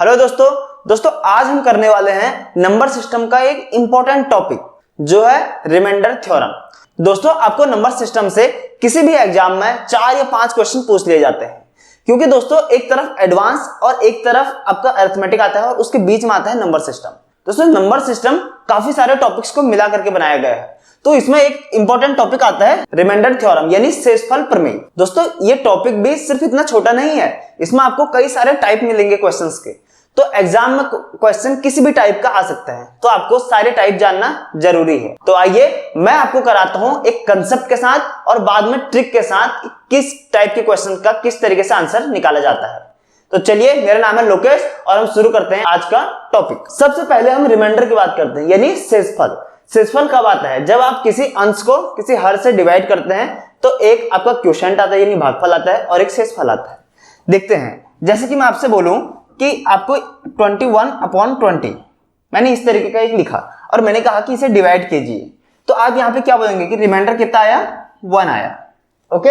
Hello दोस्तों आज हम करने वाले हैं नंबर सिस्टम का एक इंपॉर्टेंट टॉपिक जो है रिमाइंडर थ्योरम। दोस्तों आपको नंबर सिस्टम से किसी भी एग्जाम में 4 या 5 क्वेश्चन पूछ लिए जाते हैं, क्योंकि दोस्तों एक तरफ एडवांस और एक तरफ आपका अरिथमेटिक आता है और उसके बीच में आता है नंबर सिस्टम। दोस्तों नंबर सिस्टम काफी सारे टॉपिक्स को मिला करके बनाया गया है, तो इसमें एक इंपॉर्टेंट टॉपिक आता है रिमाइंडर थ्योरम यानी शेषफल प्रमेय। दोस्तों ये टॉपिक भी सिर्फ इतना छोटा नहीं है, इसमें आपको कई सारे टाइप मिलेंगे क्वेश्चंस के। तो एग्जाम में क्वेश्चन किसी भी टाइप का आ सकता है, तो आपको सारे टाइप जानना जरूरी है। तो आइए मैं आपको कराता हूं एक कंसेप्ट के साथ और बाद में ट्रिक के साथ किस टाइप के क्वेश्चन का किस तरीके से आंसर निकाला जाता है। तो चलिए, मेरा नाम है लोकेश और हम शुरू करते हैं आज का टॉपिक। सबसे पहले हम रिमाइंडर की बात करते हैं यानी शेषफल। शेषफल कब आता है? जब आप किसी अंश को किसी हर से डिवाइड करते हैं तो एक आपका क्वोशिएंट आता है यानी भागफल आता है और एक शेषफल आता है। देखते हैं, जैसे कि मैं आपसे बोलूं कि आपको 21/20 मैंने इस तरीके का एक लिखा और मैंने कहा कि इसे डिवाइड कीजिए, तो आप यहां पे क्या बोलेंगे कि रिमाइंडर कितना आया? 1 आया। ओके,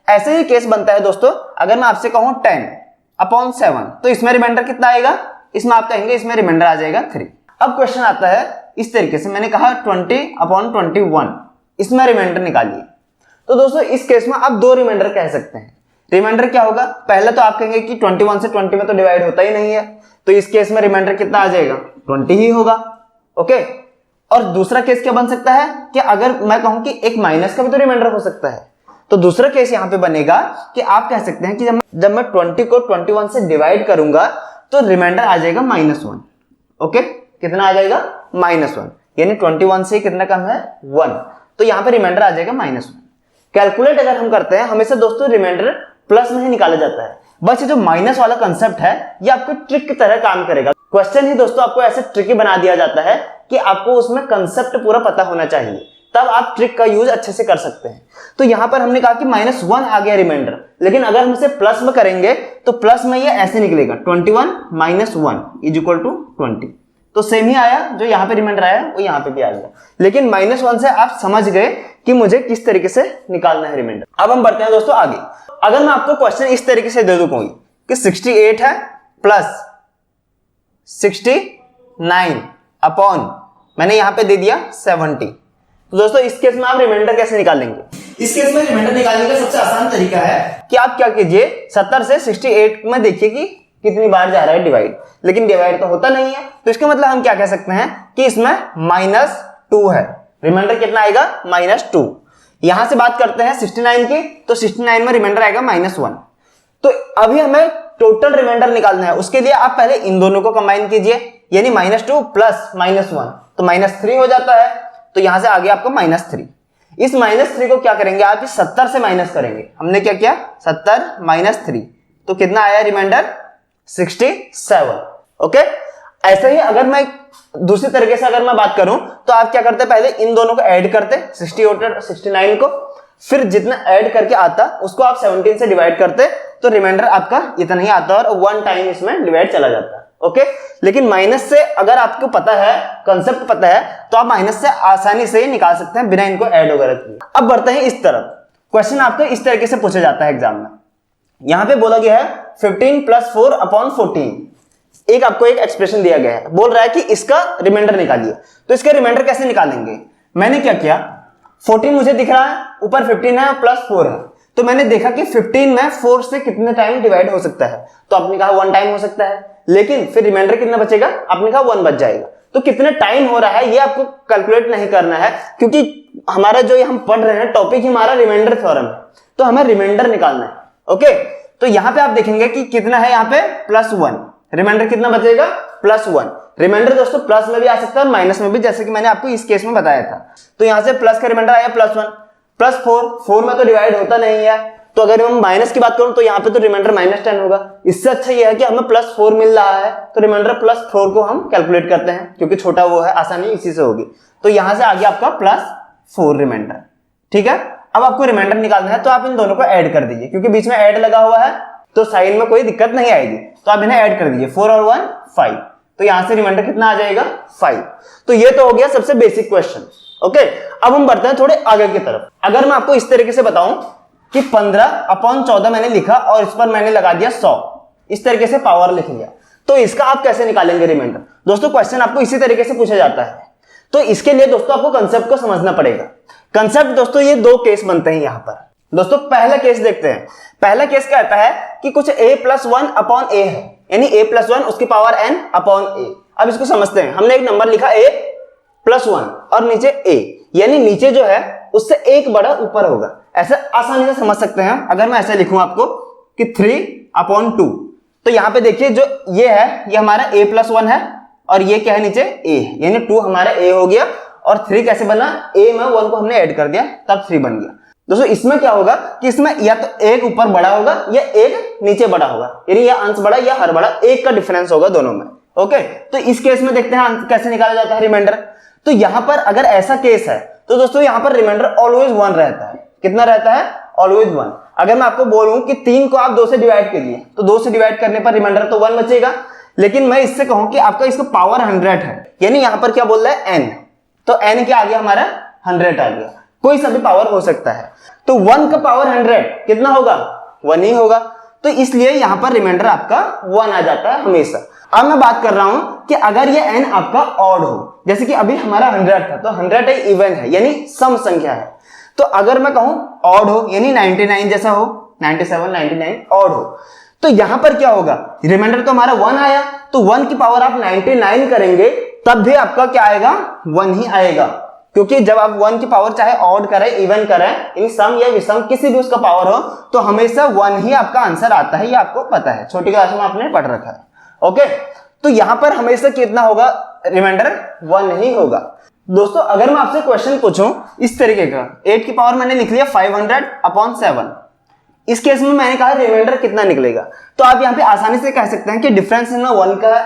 ऐसे ही केस बनता है दोस्तों। अगर मैं आपसे कहूं 10/7 तो इसमें रिमाइंडर कितना आएगा? इसमें आप कहेंगे इसमें रिमाइंडर आ जाएगा 3। अब क्वेश्चन आता है इस तरीके से, मैंने कहा 20/21 इसमें रिमाइंडर निकालिए। तो दोस्तों इस केस में आप 2 रिमाइंडर कह सकते हैं। रिमाइंडर क्या होगा? पहले तो आप कहेंगे कि 21 से 20 में तो डिवाइड होता ही नहीं है, तो इस केस में रिमाइंडर कितना आ जाएगा? 20 ही होगा। ओके, और दूसरा केस क्या बन सकता है कि अगर मैं कहूं कि एक माइनस का भी तो रिमाइंडर हो सकता है, तो दूसरा केस यहां पे बनेगा कि आप कह सकते हैं कि जब मैं 20 को 21 से डिवाइड करूंगा तो रिमाइंडर आ जाएगा -1। ओके, कितना आ जाएगा? -1, यानी 21 से कितना कम है? 1, तो यहां पे रिमाइंडर आ जाएगा -1। कैलकुलेट अगर हम करते हैं, हमेशा दोस्तों रिमाइंडर प्लस में ही निकाला जाता है। बस ये जो माइनस वाला कंसेप्ट है ये आपको ट्रिक की तरह काम करेगा। क्वेश्चन ही दोस्तों आपको ऐसे ट्रिकी बना दिया जाता है कि आपको उसमें कंसेप्ट पूरा पता होना चाहिए, तब आप ट्रिक का यूज अच्छे से कर सकते हैं। तो यहां पर हमने कहा कि -1 आ गया रिमाइंडर, लेकिन अगर हम इसे प्लस में करेंगे तो प्लस में ये ऐसे निकलेगा 21 - 1 = 20। तो सेम ही आया, जो यहां पे रिमाइंडर आया वो यहां पे भी आ गया, लेकिन -1 से आप समझ गए कि मुझे किस तरीके से निकालना है रिमाइंडर। अब हम बढ़ते हैं दोस्तों आगे। अगर मैं आपको क्वेश्चन इस तरीके से दे दूं कोई कि 68 है प्लस 69 अपॉन मैंने यहां पे दे दिया 70, तो दोस्तों इस केस में आप रिमाइंडर कैसे निकालेंगे? इस केस में रिमाइंडर निकालने का सबसे आसान तरीका है कि आप क्या कीजिए, 70 से 68 में देखिए कि कितनी बार जा रहा है डिवाइड, लेकिन डिवाइड तो होता नहीं है, तो इसका मतलब हम क्या कह सकते हैं कि इसमें -2 है। रिमाइंडर कितना आएगा? -2। यहां से बात करते हैं 69 की, तो 69 में रिमाइंडर आएगा -1। तो अभी हमें टोटल रिमाइंडर निकालना है, उसके लिए आप पहले इन दोनों को कंबाइन कीजिए, यानी -2 प्लस -1 तो -3 हो जाता है। तो यहां से आगे आपको -3। इस -3 को क्या करेंगे आप? इस 70 से माइनस करेंगे। हमने क्या किया? 70 - 3, तो कितना आया रिमाइंडर? 67। ओके, ऐसे ही अगर मैं दूसरी तरीके से अगर मैं बात करूं तो आप क्या करते? पहले इन दोनों को ऐड करते 68 और 69 को, फिर जितना ऐड करके आता उसको आप 17 से डिवाइड करते, तो रिमाइंडर आपका इतना ही आता और 1 टाइम इसमें डिवाइड चला जाता है। ओके, लेकिन माइनस से अगर आपको पता है, कंसेप्ट पता है, तो आप माइनस से आसानी से ही निकाल सकते हैं बिना इनको ऐड वगैरह किए। अब बढ़ते हैं इस तरफ। क्वेश्चन आपको इस तरीके से पूछा जाता है एग्जाम में। यहां पे बोला गया है 15 + 4/14। एक आपको एक एक्सप्रेशन दिया गया है, बोल रहा है कि इसका रिमाइंडर निकालिए। तो इसका रिमाइंडर कैसे निकालेंगे? मैंने क्या किया, 14 मुझे दिख रहा है, ऊपर 15 है प्लस 4 है, तो मैंने देखा कि 15 में 4 से कितने टाइम डिवाइड हो सकता है, तो आपने कहा 1 टाइम हो सकता है, लेकिन फिर रिमाइंडर कितना बचेगा? आपने कहा 1 बच जाएगा। तो कितने टाइम हो रहा है ये आपको कैलकुलेट नहीं करना है, क्योंकि हमारा जो हम पढ़ रहे हैं टॉपिक ही हमारा रिमाइंडर थ्योरम है, तो हमें रिमाइंडर निकालना है। ओके, तो यहां पे आप देखेंगे कि कितना है, यहां पे +1, रिमाइंडर कितना बचेगा? +1। रिमाइंडर दोस्तों प्लस में भी आ सकता है और माइनस में भी, जैसे कि मैंने आपको इस केस में बताया था। तो यहां से प्लस का रिमाइंडर आया +1 + 4 में तो डिवाइड होता नहीं है, तो अगर हम माइनस की बात करूं तो यहां पे तो रिमाइंडर -10 होगा। इससे अच्छा यह है कि हमें +4 मिल रहा है, तो रिमाइंडर +4 को हम कैलकुलेट करते हैं, क्योंकि छोटा वो है, आसानी इसी से होगी। तो यहां से आगे आपका +4 रिमाइंडर। ठीक है, अब आपको रिमाइंडर निकालना है तो आप इन दोनों को ऐड कर दीजिए, क्योंकि बीच में ऐड लगा हुआ है तो साइन में कोई दिक्कत नहीं आएगी, तो आप इन्हें ऐड कर दीजिए। 4 और 1 5, तो यहां से रिमाइंडर कितना आ जाएगा? 5। तो ये तो हो गया सबसे बेसिक क्वेश्चन। ओके, अब हम बढ़ते हैं थोड़े आगे की तरफ। अगर मैं आपको इस तरीके से बताऊं कि 15/14 मैंने लिखा और इस पर मैंने लगा दिया 100, इस तरीके से पावर लिख लिया, तो इसका आप कैसे निकालेंगे रिमाइंडर? दोस्तों क्वेश्चन आपको इसी तरीके से पूछा जाता है, तो इसके लिए दोस्तों आपको कंसेप्ट को समझना पड़ेगा। कंसेप्ट दोस्तों ये दो केस बनते हैं यहाँ पर। दोस्तों पहला केस देखते हैं। पहला केस कहता है कि कुछ a+1 अपॉन a है, यानी a+1 उसकी पावर n अपॉन a। अब इसको समझते हैं। हमने एक नंबर लिखा a+1 और नीचे a, यानी नीचे जो है उससे एक बड़ा ऊपर होगा। ऐसे आसानी से समझ सकते हैं अगर मैं ऐसे लिखूं आपको कि 3/2। तो यहाँ पे देखिए जो ये है ये हमारा a+1 है और ये क्या है नीचे a, यानी 2 हमारा a हो गया और 3 कैसे बना, a में 1 को हमने ऐड कर दिया तब 3 बन गया। दोस्तों इसमें क्या होगा कि इसमें या तो एक ऊपर बड़ा होगा या एक नीचे बड़ा होगा, यानी या अंश बड़ा या हर बड़ा, एक का डिफरेंस होगा दोनों में। ओके, तो इस केस में देखते हैं कैसे निकाला जाता है रिमाइंडर। तो यहां पर अगर ऐसा केस है तो दोस्तों यहां पर रिमाइंडर ऑलवेज 1 रहता है। कितना रहता है? ऑलवेज 1। अगर मैं आपको बोलूं कि 3 को आप 2 से डिवाइड करिए तो 2 से डिवाइड करने पर रिमाइंडर तो 1 बचेगा, लेकिन मैं इससे कहूं कि आपका इसका पावर 100 है, यानी यहां पर क्या बोल रहा है n, तो n क्या आ गया हमारा 100 आ गया। कोई सा भी पावर हो सकता है, तो 1 का पावर 100 कितना होगा? 1 ही होगा। तो इसलिए यहां पर रिमाइंडर आपका 1 आ जाता है हमेशा। अब मैं बात कर रहा हूं कि अगर ये n आपका ऑड हो, जैसे कि अभी हमारा 100 था तो 100 एक इवन है यानी सम संख्या है। तो अगर मैं कहूं ऑड हो यानी 99 जैसा हो, 97, 99 ऑड हो, तो यहां पर क्या होगा, रिमाइंडर तो हमारा 1 आया, तो 1 की पावर आप 99 करेंगे तब भी आपका क्या आएगा? 1 ही आएगा। क्योंकि जब आप 1 की पावर चाहे ऑड करें इवन करें, यानी सम या विषम किसी भी उसका पावर हो, तो हमेशा 1 ही आपका आंसर आता है, ये आपको पता है, छोटी क्लास में आपने पढ़ रखा है। ओके, तो यहां पर हमेशा कितना होगा? रिमाइंडर 1 ही होगा। दोस्तों अगर मैं आपसे क्वेश्चन पूछूं इस तरीके का, 8 की पावर मैंने लिख लिया 500/7, इस केस में मैंने कहा रिमाइंडर कितना निकलेगा, तो आप यहां पे आसानी से कह सकते हैं कि डिफरेंस इनमें 1 का है,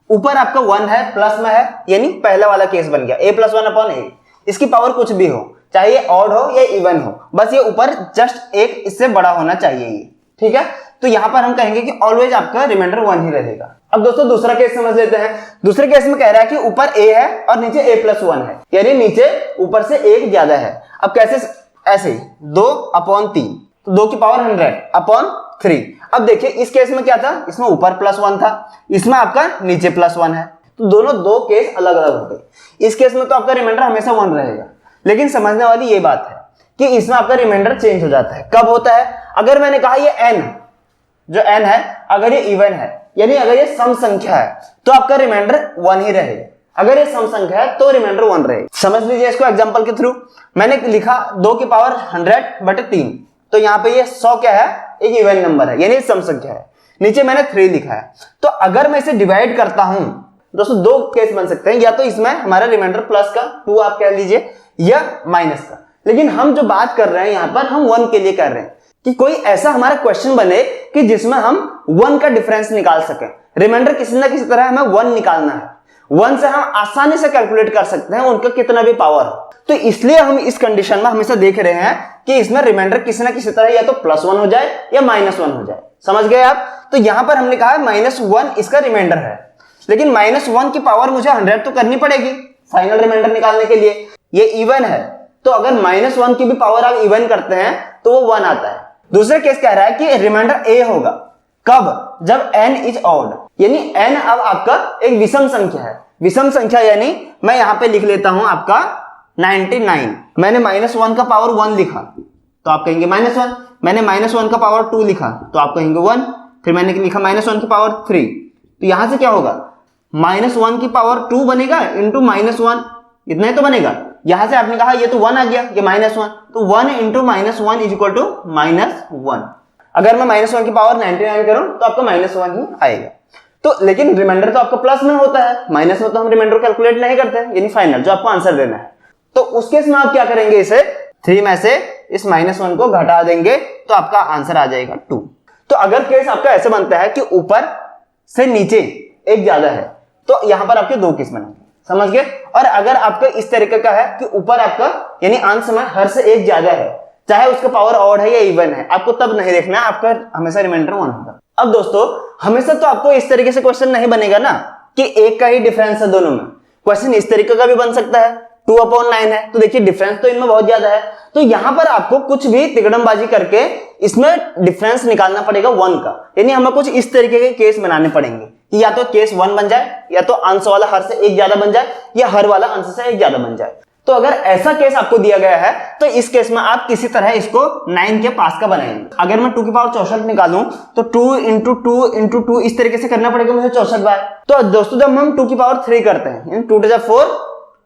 ऊपर आपका 1 है, प्लस में है, यानी पहला वाला केस बन गया a+1/a। इसकी पावर कुछ भी हो, चाहे ये ऑड हो या इवन हो, बस ये ऊपर जस्ट एक इससे बड़ा होना चाहिए ये, ठीक है। तो यहां पर हम कहेंगे कि ऑलवेज आपका रिमाइंडर 1 ही रहेगा। अब दोस्तों दूसरा केस समझ लेते हैं। दूसरे केस में कह रहा है कि ऊपर a है और नीचे a+1 है, यानी नीचे ऊपर से एक ज्यादा है। अब कैसे? ऐसे 2/3, तो 2 की पावर 100/3। अब देखिए इस केस में क्या था, इसमें ऊपर +1 था, इसमें आपका नीचे +1 है, तो दोनों दो केस अलग अलग हो गए। इस केस में तो आपका रिमाइंडर हमेशा 1 रहेगा, लेकिन समझने वाली ये बात है कि इसमें आपका रिमाइंडर चेंज हो जाता है। कब होता है? अगर मैंने कहा ये n, जो n है अगर ये इवन है, यानी अगर ये सम संख्या है तो आपका रिमाइंडर 1 ही रहेगा। अगर ये सम संख्या है तो रिमाइंडर 1 रहेगा। समझ लीजिए इसको एग्जांपल के थ्रू। मैंने लिखा 2 की पावर 100/3, तो यहाँ पे ये 100 क्या है? एक इवन नंबर है, यानी सम संख्या है। नीचे मैंने 3 लिखा है, तो अगर मैं इसे डिवाइड करता हूं दोस्तों, दो केस बन सकते हैं, या तो इसमें हमारा रिमाइंडर प्लस का 2 आप कह लीजिए या माइनस का। लेकिन हम जो बात कर रहे हैं यहां पर हम 1 के लिए कर रहे हैं कि कोई ऐसा हमारा क्वेश्चन बने कि जिसमें हम 1 का डिफरेंस निकाल सकें। रिमाइंडर किसी ना किसी तरह हमें 1 निकालना है, 1 से हम आसानी से कैलकुलेट कर सकते हैं उनका कितना भी पावर हो। तो इसलिए हम इस कंडीशन में हमेशा देख रहे हैं कि इसमें रिमाइंडर किसी ना किसी तरह या तो +1 हो जाए या -1 हो जाए। समझ गए आप? तो यहां पर हमने कहा -1 इसका रिमाइंडर है, लेकिन -1 की पावर मुझे 100 तो करनी पड़ेगी फाइनल रिमाइंडर निकालने के लिए। ये इवन है, तो अगर -1 की भी पावर आप इवन करते हैं तो वो 1 आता है। दूसरा केस कह रहा है कि रिमाइंडर a होगा कब? जब n इज ऑड, यानी n अब आपका एक विषम संख्या है। विषम संख्या यानी मैं यहां पे लिख लेता हूं आपका 99, मैंने -1 का पावर 1 लिखा तो आप कहेंगे -1, मैंने -1 का पावर 2 लिखा तो आप कहेंगे 1, फिर मैंने लिखा -1 की पावर 3, तो यहां से क्या होगा? -1 की पावर 2 बनेगा इंटू -1, इतना ही तो बनेगा। यहां से आपने कहा ये तो 1 आ गया, ये -1, तो 1 इंटू -1 इज इक्वल टू -1। अगर मैं -1 की पावर 99 करूं तो आपका -1 ही आएगा। तो लेकिन रिमाइंडर तो आपका प्लस में होता है, माइनस में तो हम रिमाइंडर कैलकुलेट नहीं करते हैं, यानी फाइनल जो आपको आंसर देना है। तो उस केस में आप क्या करेंगे, इसे 3 में से इस -1 को घटा देंगे तो आपका आंसर आ जाएगा 2। तो अगर केस आपका ऐसे बनता है कि ऊपर से नीचे एक ज्यादा है तो यहां पर आपके 2 केस बनेंगे। समझ गए? और अगर आपका इस तरीके का है कि ऊपर आपका यानी अंश में हर से एक ज्यादा है, चाहे उसका पावर ऑड है या इवन है, आपको तब नहीं देखना है, आपका हमेशा रिमाइंडर 1 होगा। अब दोस्तों हमेशा तो आपको इस तरीके से क्वेश्चन नहीं बनेगा ना कि एक का ही डिफरेंस है दोनों में। क्वेश्चन इस तरीके का भी बन सकता है, 2/9 है, तो देखिए डिफरेंस तो इनमें बहुत ज्यादा है, तो यहां पर आपको कुछ भी तिकड़मबाजी करके इसमें डिफरेंस निकालना पड़ेगा 1 का, यानी हमें कुछ इस तरीके के केस बनाने पड़ेंगे। कि या तो केस 1 बन जाए, या तो अंश वाला हर से एक ज्यादा बन जाए, या हर वाला अंश से एक ज्यादा बन जाए। तो अगर ऐसा केस आपको दिया गया है तो इस केस में आप किसी तरह इसको 9 के पास का बनाएंगे। अगर मैं 2 की पावर 64 निकालूं तो 2 इंटू 2 इंटू 2 इस तरीके से करना पड़ेगा मुझे 64 बार। तो दोस्तों जब हम 2 की पावर 3 करते हैं, 2 टू जा 4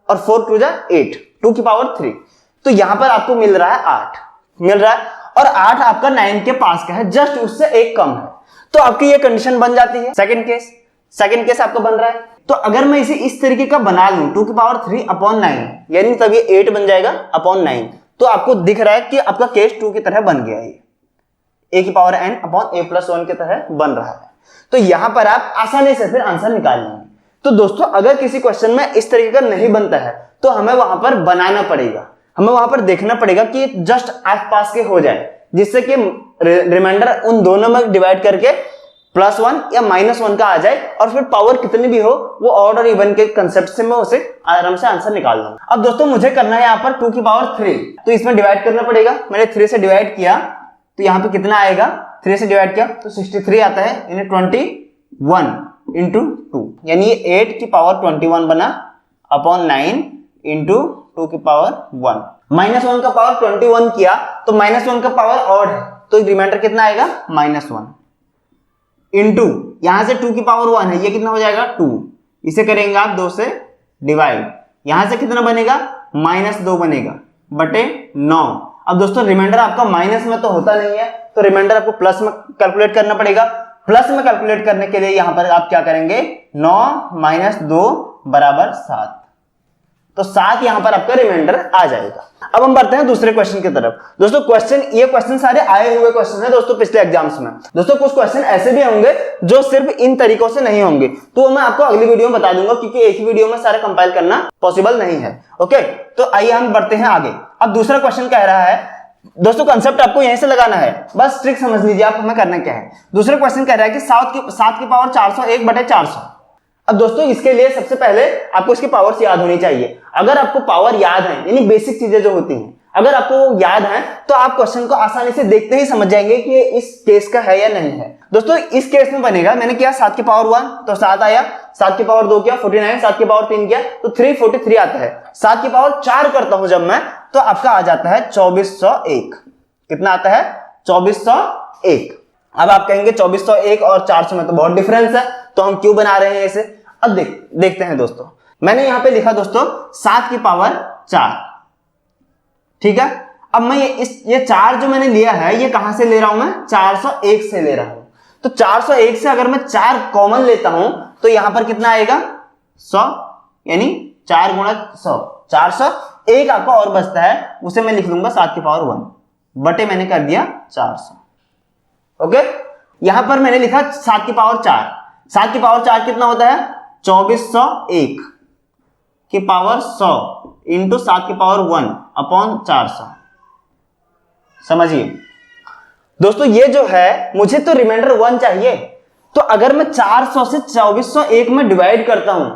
और 4 टू जा 8, 2 की पावर 3, तो यहां पर आपको मिल रहा है 8 मिल रहा है, और 8 आपका 9 के पास का है, जस्ट उससे एक कम है। तो आपकी ये कंडीशन बन जाती है। सेकंड केस आपका बन रहा है। तो अगर मैं इसे इस तरीके का बना लूं 2 की पावर 3 अपॉन 9, यानी तब ये 8 बन जाएगा अपॉन 9, तो आपको दिख रहा है कि आपका केस 2 की तरह बन गया है, a की power n upon a plus 1 की तरह बन रहा है। तो यहां पर आप आसानी से फिर आंसर निकाल लेंगे। तो दोस्तों अगर किसी क्वेश्चन में इस तरीके का नहीं बनता है तो हमें वहां पर बनाना पड़ेगा, हमें वहां पर देखना पड़ेगा कि जस्ट आसपास के हो जाए, जिससे कि रिमाइंडर उन दोनों में डिवाइड करके +1 या -1 का आ जाए, और फिर पावर कितनी भी हो वो ऑड और इवन के कंसेप्ट से मैं उसे आराम से आंसर निकाल लूंगा। अब दोस्तों मुझे करना है यहाँ पर 2 की पावर 3, तो इसमें डिवाइड करना पड़ेगा। मैंने 3 से डिवाइड किया तो यहाँ पे कितना आएगा, 3 से डिवाइड किया तो 63 आता है, यानी 21 इंटू 2, यानी 8 की पावर 21 बना अपॉन 9 इंटू 2 की पावर 1। -1 का पावर 21 किया तो -1 का पावर ऑड है, तो रिमाइंडर कितना आएगा -1 इंटू यहां से 2 की पावर 1 है, ये कितना हो जाएगा 2, इसे करेंगे आप 2 से डिवाइड, यहां से कितना बनेगा -2 बनेगा बटे 9। अब दोस्तों रिमाइंडर आपका माइनस में तो होता नहीं है, तो रिमाइंडर आपको प्लस में कैलकुलेट करना पड़ेगा। प्लस में कैलकुलेट करने के लिए यहां पर आप क्या करेंगे, 9 - 2 बराबर 7, तो 7 यहां पर आपका रिमाइंडर आ जाएगा। अब हम बढ़ते हैं दूसरे क्वेश्चन की तरफ। दोस्तों ये क्वेश्चन सारे आए हुए क्वेश्चन हैं दोस्तों पिछले एग्जाम्स में। दोस्तों कुछ क्वेश्चन ऐसे भी होंगे जो सिर्फ इन तरीकों से नहीं होंगे, तो मैं आपको अगली वीडियो में बता दूंगा, क्योंकि एक ही वीडियो में सारा कंपाइल करना पॉसिबल नहीं है। ओके, तो आइए हम बढ़ते हैं आगे। अब दूसरा क्वेश्चन कह रहा है, दोस्तों कंसेप्ट आपको यहीं से लगाना है, बस ट्रिक समझ लीजिए आप हमें करना क्या है। दूसरा क्वेश्चन कह रहा है कि 7 की पावर 401 बटे 400। अब दोस्तों इसके लिए सबसे पहले आपको इसकी पावर्स याद होनी चाहिए। अगर आपको पावर याद है, यानी बेसिक चीजें जो होती हैं, अगर आपको याद है तो आप क्वेश्चन को आसानी से देखते ही समझ जाएंगे कि ये इस केस का है या नहीं है। दोस्तों इस केस में बनेगा, मैंने किया 7 की पावर 1 तो 7 आया, 7 की पावर 2 किया 49, 7 की पावर 3 किया तो 343 आता है। 7 की पावर 4 करता हूं जब मैं, तो आपका आ जाता है 2401। कितना आता है, 2401। अब आप कहेंगे 2401 और 400 में तो बहुत डिफरेंस है, तो हम क्यों बना रहे हैं इसे। अब देखते हैं दोस्तों, मैंने यहां पे लिखा दोस्तों 7 की पावर 4, ठीक है। अब मैं ये 4 जो मैंने लिया है ये कहां से ले रहा हूं मैं, 401 से ले रहा हूं। तो 401 से अगर मैं 4 कॉमन लेता हूं तो यहां पर कितना आएगा 100, यानी 4 गुणा 100, 401 आपका और बचता है, उसे मैं लिख लूंगा 7 की पावर 1 बटे मैंने कर दिया 400। ओके, यहां पर मैंने लिखा 7 की पावर 4, 7 की पावर 4 कितना होता है, 2401 की पावर 100 इंटू 7 की पावर 1 अपॉन 400। समझिए दोस्तों, ये जो है मुझे तो रिमाइंडर 1 चाहिए, तो अगर मैं 400 से 2401 में डिवाइड करता हूं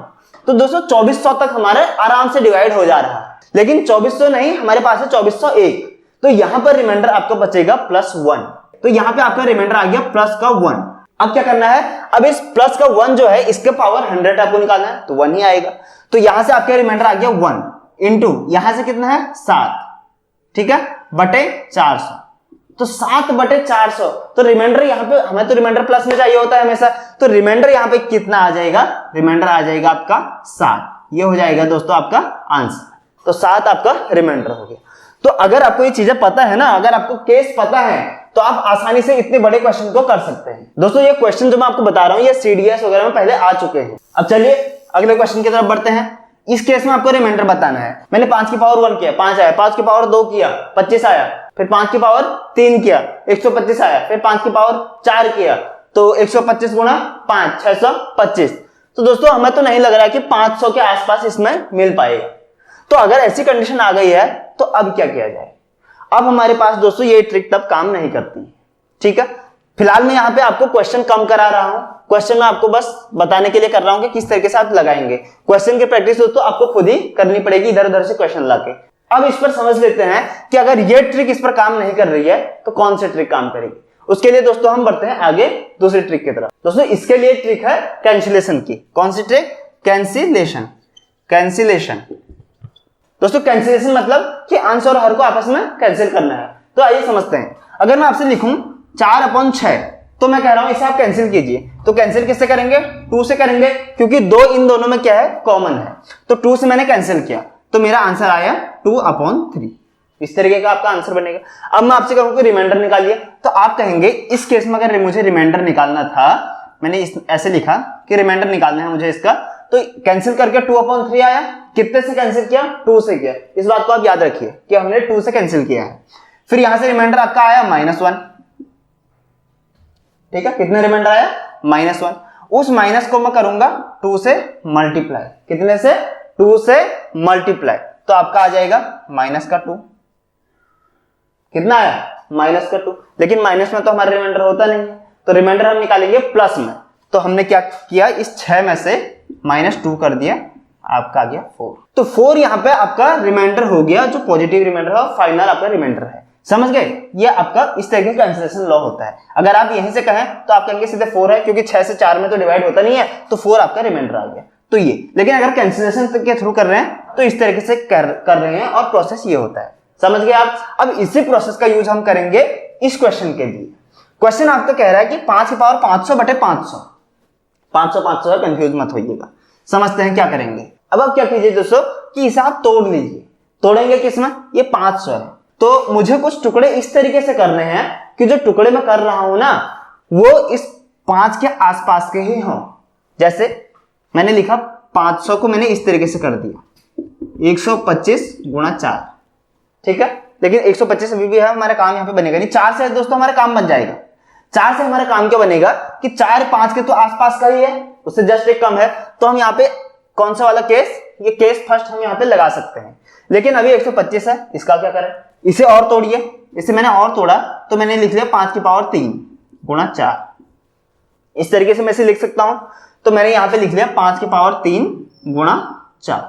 तो दोस्तों 2400 तक हमारे आराम से डिवाइड हो जा रहा है, लेकिन 2400 नहीं, हमारे पास है 2401, तो यहां पर रिमाइंडर आपका बचेगा +1। तो यहां पे आपका रिमाइंडर आ गया प्लस का 1। अब क्या करना है, अब इस प्लस का 1 जो है इसके पावर 100 आपको निकालना है, तो 1 ही आएगा। तो यहां से आपका रिमाइंडर आ गया 1 इंटू यहां से कितना है 7, ठीक है, बटे 400। तो 7 बटे 400, तो रिमाइंडर यहां पे हमें तो रिमाइंडर प्लस में चाहिए होता है हमेशा, तो रिमाइंडर यहां पे कितना आ जाएगा, रिमाइंडर आ जाएगा आपका 7। ये हो जाएगा दोस्तों आपका आंसर। तो 7 आपका रिमाइंडर हो गया। तो अगर आपको ये चीजें पता है ना, अगर आपको केस पता है, तो आप आसानी से इतने बड़े क्वेश्चन को कर सकते हैं। दोस्तों ये क्वेश्चन जो मैं आपको बता रहा हूं ये सीडीएस वगैरह में पहले आ चुके हैं। अब चलिए अगले क्वेश्चन की तरफ बढ़ते हैं। इस केस में आपको रिमाइंडर बताना है। मैंने 5 की पावर 1 किया 5 आया, 5 की पावर 2 किया 25 आया, फिर 5 की पावर 3 किया 125 आया, फिर 5 की पावर 4 किया तो 125 गुणा 5 625। तो दोस्तों हमें तो नहीं लग रहा है कि 500 के आसपास इसमें मिल पाएगा। तो अगर ऐसी कंडीशन आ गई है तो अब क्या किया जाए। अब हमारे पास दोस्तों ये ट्रिक तब काम नहीं करती, ठीक है। फिलहाल मैं यहाँ पे आपको क्वेश्चन कम करा रहा हूं, क्वेश्चन मैं आपको बस बताने के लिए कर रहा हूं कि किस तरीके से आप लगाएंगे। क्वेश्चन की प्रैक्टिस दोस्तों आपको खुद ही करनी पड़ेगी, इधर उधर से क्वेश्चन लाके। अब इस पर समझ लेते हैं कि अगर ये ट्रिक इस पर काम नहीं कर रही है तो कौन सी ट्रिक काम करेगी। उसके लिए दोस्तों हम बढ़ते हैं आगे दूसरी ट्रिक की तरफ। दोस्तों इसके लिए ट्रिक है कैंसिलेशन की। कौन सी ट्रिक? कैंसिलेशन। कैंसिलेशन दोस्तों, कैंसिलेशन मतलब कि अंश और हर को आपस में कैंसिल करना है। तो आइए समझते हैं। अगर मैं आपसे लिखूं 4/6, तो मैं कह रहा हूं इसे आप कैंसिल कीजिए। तो कैंसिल किससे करेंगे? 2 से करेंगे, क्योंकि 2 इन दोनों में क्या है? कॉमन है। तो 2 से मैंने कैंसिल किया, तो मेरा आंसर आया 2/3। इस तरीके का आपका आंसर बनेगा। अब मैं आपसे कहूं कि रिमाइंडर निकालिए, तो आप कहेंगे इस केस में अगर मुझे रिमाइंडर निकालना था, मैंने ऐसे लिखा कि रिमाइंडर निकालना है मुझे इसका, तो कैंसिल करके 2/3 आया। कितने से कैंसिल किया? 2 से किया। इस बात को आप याद रखिए कि हमने 2 से कैंसिल किया है। फिर यहां से रिमाइंडर आपका आया -1। ठीक है, कितने रिमाइंडर आया? -1। उस माइनस को मैं करूंगा 2 से मल्टीप्लाई। कितने से? 2 से मल्टीप्लाई, तो आपका आ जाएगा -2। कितना आया? -2। लेकिन माइनस में तो हमारा रिमाइंडर होता नहीं है, तो रिमाइंडर हम निकालेंगे प्लस में। तो हमने क्या किया? इस 6 में से -2 कर दिया, आपका आ गया 4। तो 4 यहां पे आपका रिमाइंडर हो गया, जो पॉजिटिव रिमाइंडर है, फाइनल आपका रिमाइंडर है। समझ गए? ये आपका इस तरीके का कैंसिलेशन लॉ होता है। अगर आप यहीं से कहें तो आप कहेंगे सीधे 4 है, क्योंकि 6 से 4 में तो डिवाइड होता नहीं है, तो 4 आपका रिमाइंडर आ गया। तो ये, लेकिन अगर कैंसिलेशन के थ्रू कर रहे हैं तो इस तरीके से कर रहे हैं, और प्रोसेस ये होता है। समझ गए आप? अब इसी प्रोसेस का यूज हम करेंगे इस क्वेश्चन के लिए। क्वेश्चन आपको कह रहा है कि 5/500 500 है, कंफ्यूज मत होइएगा। समझते हैं क्या करेंगे। अब आप क्या कीजिए दोस्तों कि इसे आप तोड़ लीजिए। तोड़ेंगे किसमें? ये 500 है, तो मुझे कुछ टुकड़े इस तरीके से करने हैं कि जो टुकड़े मैं कर रहा हूं ना, वो इस 5 के आसपास के ही हों। जैसे मैंने लिखा 500 को मैंने इस तरीके से कर दिया 125 × 4। ठीक है, लेकिन 125 अभी भी है, हमारा काम यहां पे बनेगा नहीं। 4 से दोस्तों हमारा काम बन जाएगा। 4 से हमारा काम क्या बनेगा कि 4 5 के तो आसपास का ही है, उससे जस्ट एक कम है। तो हम यहाँ पे कौन सा वाला केस? ये केस फर्स्ट हम यहाँ पे लगा सकते हैं। लेकिन अभी 125 है, इसका क्या करें? इसे और तोड़िए। इसे मैंने और तोड़ा, तो मैंने लिख लिया 5³ × 4। इस तरीके से मैं इसे लिख सकता हूं। तो मैंने यहां पे लिख लिया 5³ × 4।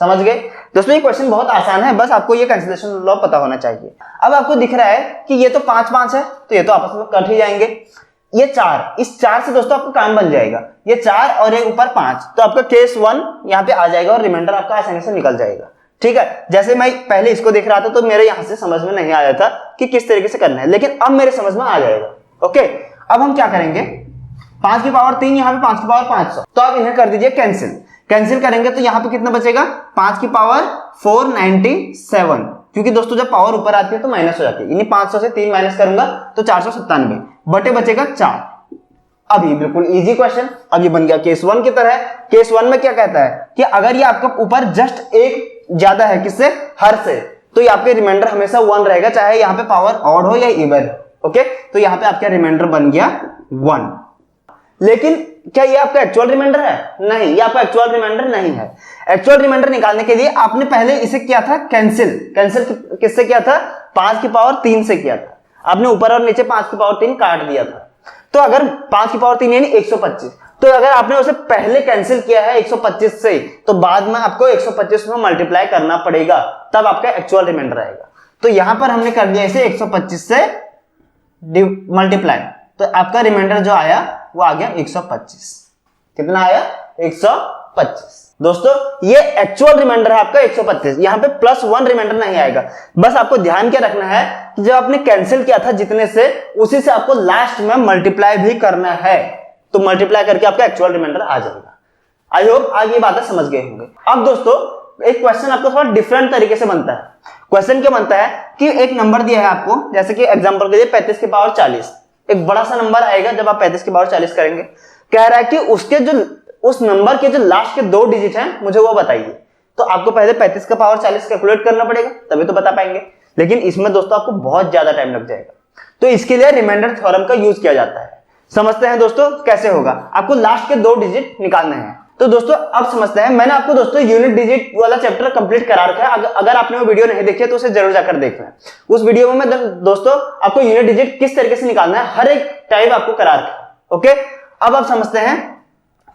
समझ गए दोस्तों? ये क्वेश्चन बहुत आसान है, बस आपको ये कैंसिलेशन लॉ पता होना चाहिए। अब आपको दिख रहा है कि ये तो 5 है, तो ये तो आपस में कट ही जाएंगे। ये 4, इस 4 से दोस्तों आपका काम बन जाएगा। ये 4 और एक ऊपर 5, तो आपका केस 1 यहाँ पे आ जाएगा और रिमाइंडर आपका आसानी से निकल जाएगा। ठीक है, जैसे मैं पहले इसको देख रहा था तो मेरे यहां से समझ में नहीं आया था कि किस तरीके से करना है, लेकिन अब मेरे समझ में आ जाएगा। ओके, अब हम क्या करेंगे? 5³ यहाँ पे 5/500, तो आप इन्हें कर दीजिए कैंसिल। कैंसिल करेंगे तो यहाँ पे कितना बचेगा? 5/497, क्योंकि दोस्तों जब पावर ऊपर आती है तो माइनस हो जाती है। यानी 500 से 3 माइनस करूंगा तो 497 बटे बचेगा 4। अब ये बिल्कुल इजी क्वेश्चन, अब ये बन गया केस 1 की तरह। केस 1 में क्या कहता है कि अगर ये आपका ऊपर जस्ट एक ज्यादा है, किससे? हर से, तो ये आपके रिमाइंडर हमेशा 1 रहेगा, चाहे यहाँ पे पावर ऑड हो या इवन हो। ओके, तो यहाँ पे आपका रिमाइंडर बन गया 1। लेकिन क्या ये आपका एक्चुअल रिमाइंडर है? नहीं, ये आपका एक्चुअल रिमाइंडर नहीं है। एक्चुअल रिमाइंडर निकालने के लिए आपने पहले इसे किया था कैंसिल। कैंसिल किससे किया था? 5³ से किया था। आपने ऊपर और नीचे 5³ काट दिया था। तो अगर 5³ यानी 125, तो अगर आपने उसे पहले कैंसिल किया है 125 से, तो बाद में आपको 125 में मल्टीप्लाई करना पड़ेगा, तब आपका एक्चुअल रिमाइंडर आएगा। तो यहां पर हमने कर दिया इसे 125 से मल्टीप्लाई, तो आपका रिमाइंडर जो आया वो आ गया 125। कितना आया? 125। दोस्तों ये एक्चुअल रिमाइंडर है आपका 125। यहां पे +1 रिमाइंडर नहीं आएगा। बस आपको ध्यान क्या रखना है कि जब आपने कैंसिल किया था जितने से, उसी से आपको लास्ट में मल्टीप्लाई भी करना है, तो मल्टीप्लाई करके आपका एक्चुअल रिमाइंडर आ जाएगा। आई होप आज ये बातें समझ गए होंगे। अब दोस्तों एक क्वेश्चन आपको थोड़ा डिफरेंट तरीके से बनता है। क्वेश्चन क्या बनता है कि एक नंबर दिया है आपको, जैसे कि एग्जांपल के लिए 35/40, एक बड़ा सा नंबर आएगा जब आप 35/40 करेंगे। कह रहा है कि उसके जो उस नंबर के जो लास्ट के 2 डिजिट हैं मुझे वो बताइए। तो आपको पहले 35/40 कैलकुलेट करना पड़ेगा, तभी तो बता पाएंगे। लेकिन इसमें दोस्तों आपको बहुत ज्यादा टाइम लग जाएगा, तो इसके लिए रिमाइंडर थ्योरम का यूज किया जाता है। समझते हैं दोस्तों कैसे होगा। आपको लास्ट के 2 डिजिट निकालने हैं। तो दोस्तों अब समझते हैं। मैंने आपको दोस्तों यूनिट डिजिट वाला चैप्टर कंप्लीट करा रखा है। अगर आपने वो वीडियो नहीं देखी है तो उसे जरूर जाकर देख लें। उस वीडियो में मैं दोस्तों आपको यूनिट डिजिट किस तरीके से निकालना है हर एक टाइप आपको करा रखा है। ओके, अब आप समझते हैं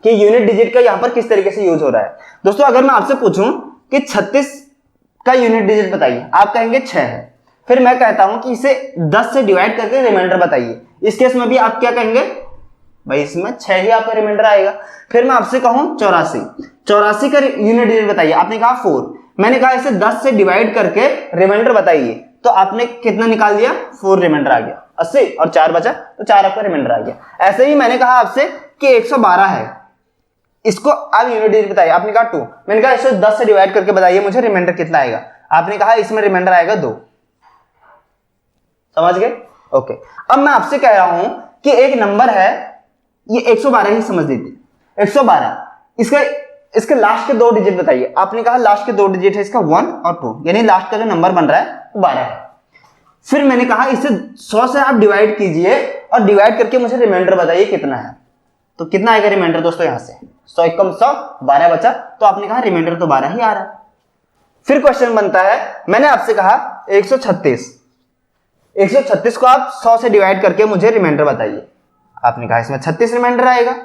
कि यूनिट डिजिट का यहां पर किस तरीके से यूज हो रहा है। दोस्तों अगर मैं आपसे पूछूं कि 36 का यूनिट डिजिट बताइए, आप कहेंगे 6 है। फिर मैं कहता हूं कि इसे 10 से डिवाइड करके रिमाइंडर बताइए। इस केस में भी आप क्या कहेंगे भाई, इसमें 6 ही आपका रिमाइंडर आएगा। फिर मैं आपसे कहूं 84 का यूनिट डिजिट बताइए, आपने कहा 4, मैंने कहा इसे 10 से डिवाइड करके रिमाइंडर बताइए, तो आपने कितना निकाल दिया, 4 रिमाइंडर आ गया। 80 और 4 बचा तो 4 आपका रिमाइंडर आ गया। ऐसे ही मैंने कहा आपसे कि 112 है, इसको आप यूनिट डिजिट बताइए, आपने कहा 2, मैंने कहा इसे 10 से डिवाइड करके बताइए मुझे रिमाइंडर कितना आएगा, आपने कहा इसमें रिमाइंडर आएगा 2। समझ गए? ओके। अब मैं आपसे कह रहा हूं कि एक नंबर है, ये 112 ही समझ लीजिए, 112, इसके लास्ट के 2 डिजिट बताइए, आपने कहा लास्ट के 2 डिजिट है इसका 1 और 2, यानी लास्ट का जो नंबर बन रहा है वो 12 है। फिर मैंने कहा इसे 100 से आप डिवाइड कीजिए और डिवाइड करके मुझे रिमाइंडर बताइए कितना है, तो कितना आएगा रिमाइंडर दोस्तों, यहां से 100 × 100 12 बचा, तो आपने कहा रिमाइंडर तो 12 ही आ रहा है। फिर क्वेश्चन बनता है, मैंने आपसे कहा 136 को आप 100 से डिवाइड करके मुझे रिमाइंडर बताइए, आपने कहा इसमें 36 रिमाइंडर आएगा,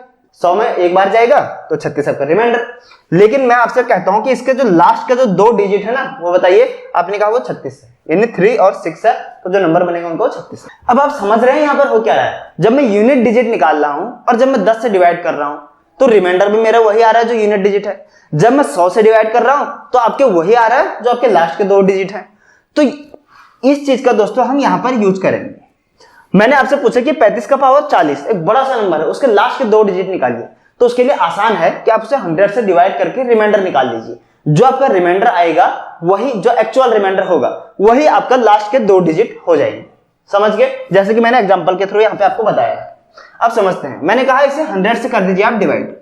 100 में एक बार जाएगा तो 36 आपका रिमाइंडर। लेकिन मैं आपसे कहता हूं कि इसके जो लास्ट का जो 2 डिजिट है ना वो बताइए, आपने कहा वो 36 है, यानी 3 और 6 है, तो जो नंबर बनेगा उनको 36 है। अब आप समझ रहे हैं यहां पर हो क्या रहा है, जब मैं यूनिट डिजिट निकाल रहा हूं और जब मैं 10 से डिवाइड कर रहा हूं तो रिमाइंडर भी मेरा वही आ रहा है जो यूनिट डिजिट है, जब मैं 100 से डिवाइड कर रहा हूं तो आपके वही आ रहा है जो आपके लास्ट के 2 डिजिट है। तो इस चीज का दोस्तों हम यहां पर यूज करेंगे। मैंने आपसे पूछा कि 35 का पावर 40 एक बड़ा सा नंबर है, उसके लास्ट के 2 डिजिट निकालिए, तो उसके लिए आसान है कि आप उसे 100 से डिवाइड करके रिमाइंडर निकाल लीजिए, जो आपका रिमाइंडर आएगा वही जो एक्चुअल रिमाइंडर होगा वही आपका लास्ट के 2 डिजिट हो जाएंगे। समझ गए? जैसे कि मैंने एग्जांपल के थ्रू यहां पे आपको बताया। अब समझते हैं, मैंने कहा इसे 100 से कर दीजिए आप डिवाइड,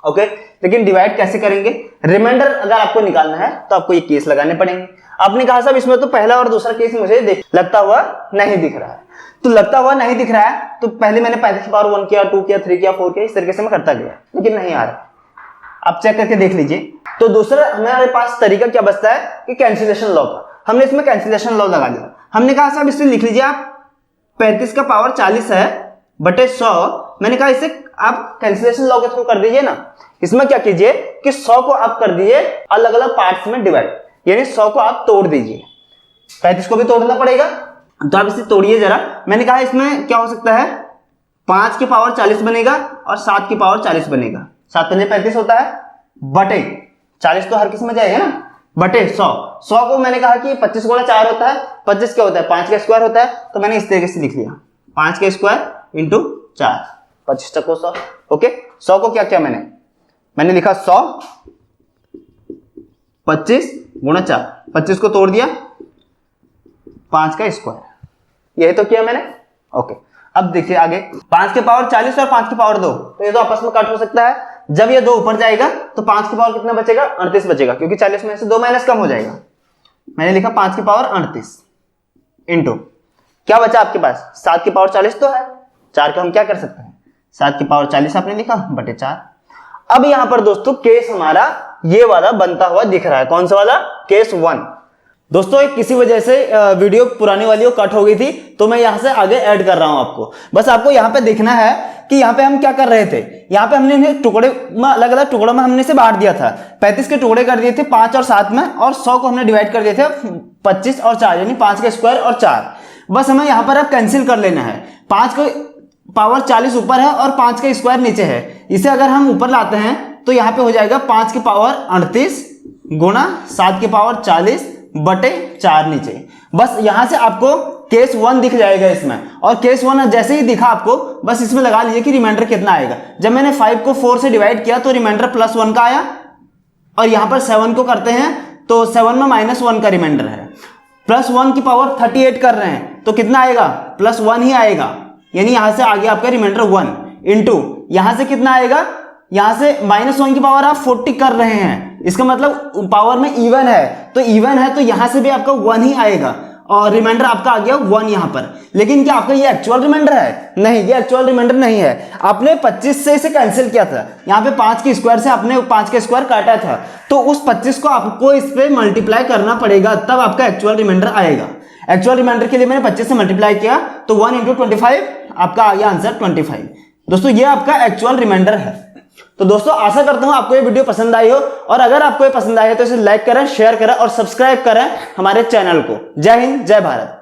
ओके, लेकिन डिवाइड कैसे करेंगे, रिमाइंडर अगर आपको निकालना है तो आपको ये केस लगाने पड़ेंगे। आपने कहा साहब इसमें तो पहला और दूसरा केस मुझे लगता हुआ नहीं दिख रहा है, तो लगता हुआ नहीं दिख रहा है तो पहले मैंने 35 की पावर 1 किया, 2 किया, 3 किया, 4 किया, इस तरीके से मैं करता गया, लेकिन नहीं आ रहा। आप चेक करके देख लीजिए। तो दूसरा हमारे पास तरीका क्या बचता है कि कैंसिलेशन लॉ का, हमने इसमें कैंसिलेशन लॉ लगा लिया। हमने कहा साहब इसमें लिख लीजिए आप 35 का पावर 40 है बटे 100, मैंने कहा इसे आप कैंसिलेशन लॉ के थ्रू कर दीजिए ना। इसमें क्या कीजिए कि 100 को आप कर दीजिए अलग अलग पार्ट्स में डिवाइड, यानी 100 को आप तोड़ दीजिए, 35 को भी तोड़ना पड़ेगा, तो आप इसे तोड़िए जरा। मैंने कहा इसमें क्या हो सकता है, 5 की पावर 40 बनेगा और 7 की पावर 40 बनेगा, 7 पंजे 35 होता है, बटे 40 तो हर किसी में जाएगा ना, बटे 100 को मैंने कहा कि 25 गुणा 4 होता है, 25 क्या होता है 5 का स्क्वायर होता है, तो मैंने इस तरीके से लिख लिया 5 का स्क्वायर इंटू 4, 25 चको 100। ओके, 100 को क्या किया मैंने लिखा 100 25 गुणा 4, 25 को तोड़ दिया 5 का स्क्वायर, यही तो किया मैंने। ओके, अब देखिए आगे 5 के पावर 40 और 5 की पावर 2, तो ये तो आपस में कट हो सकता है। जब ये 2 ऊपर जाएगा तो 5 की पावर कितना बचेगा, 38 बचेगा, क्योंकि 40 में से 2 माइनस कम हो जाएगा। मैंने लिखा 5 की पावर 38 इंटू क्या बचा आपके पास, 7 की पावर 40 तो है, 4 का हम क्या कर सकते हैं, 7 की पावर 40 आपने लिखा बटे 4। अब यहां पर दोस्तों केस हमारा ये वाला बनता हुआ दिख रहा है, कौन सा वाला, केस 1। दोस्तों एक किसी वजह से वीडियो पुरानी वाली कट हो गई थी, तो मैं यहां से आगे ऐड कर रहा हूं आपको। बस आपको यहां पे देखना है कि यहां पे हम क्या कर रहे थे, यहां पे हमने इन्हें टुकड़े में अलग अलग टुकड़ों में हमने इसे बांट दिया था। 35 के टुकड़े कर दिए थे 5 और 7 में, और 100 को हमने डिवाइड कर दिए थे 25 और 4, यानी 5 का स्क्वायर और 4। बस हमें यहां पर अब कैंसिल कर लेना है, 5 को पावर 40 ऊपर है और 5 का स्क्वायर नीचे है, इसे अगर हम ऊपर लाते हैं तो यहां पे हो जाएगा 5 की पावर 38 गुणा 7 की पावर 40 बटे 4 नीचे। बस यहां से आपको केस 1 दिख जाएगा इसमें, और केस 1 जैसे ही दिखा आपको बस इसमें लगा लीजिए कि रिमाइंडर कितना आएगा। जब मैंने 5 को 4 से डिवाइड किया तो रिमाइंडर +1 का आया, और यहां पर 7 को करते हैं तो 7 में -1 का रिमाइंडर है, +1 की पावर 38 कर रहे हैं तो कितना आएगा, +1 ही आएगा, यानी यहां से आ गया आपका रिमाइंडर 1 इंटू यहां से कितना आएगा, यहां से -1 की पावर आप 40 कर रहे हैं, इसका मतलब पावर में इवन है, तो इवन है तो यहां से भी आपका 1 ही आएगा, और रिमाइंडर आपका आ गया 1 यहां पर। लेकिन क्या आपका ये एक्चुअल रिमाइंडर है, नहीं, ये एक्चुअल रिमाइंडर नहीं है। आपने 25 से इसे कैंसिल किया था, यहां पे 5 के स्क्वायर से आपने 5 का स्क्वायर काटा था, तो उस 25 को आपको इस पे मल्टीप्लाई करना पड़ेगा, तब आपका एक्चुअल रिमाइंडर आएगा। एक्चुअल रिमाइंडर के लिए मैंने 25 से मल्टीप्लाई किया तो 1 × 25 आपका आ गया आंसर 25। दोस्तों ये आपका एक्चुअल रिमाइंडर है। तो दोस्तों आशा करता हूं आपको ये वीडियो पसंद आई हो, और अगर आपको ये पसंद आई है तो इसे लाइक करें, शेयर करें और सब्सक्राइब करें हमारे चैनल को। जय हिंद, जय भारत।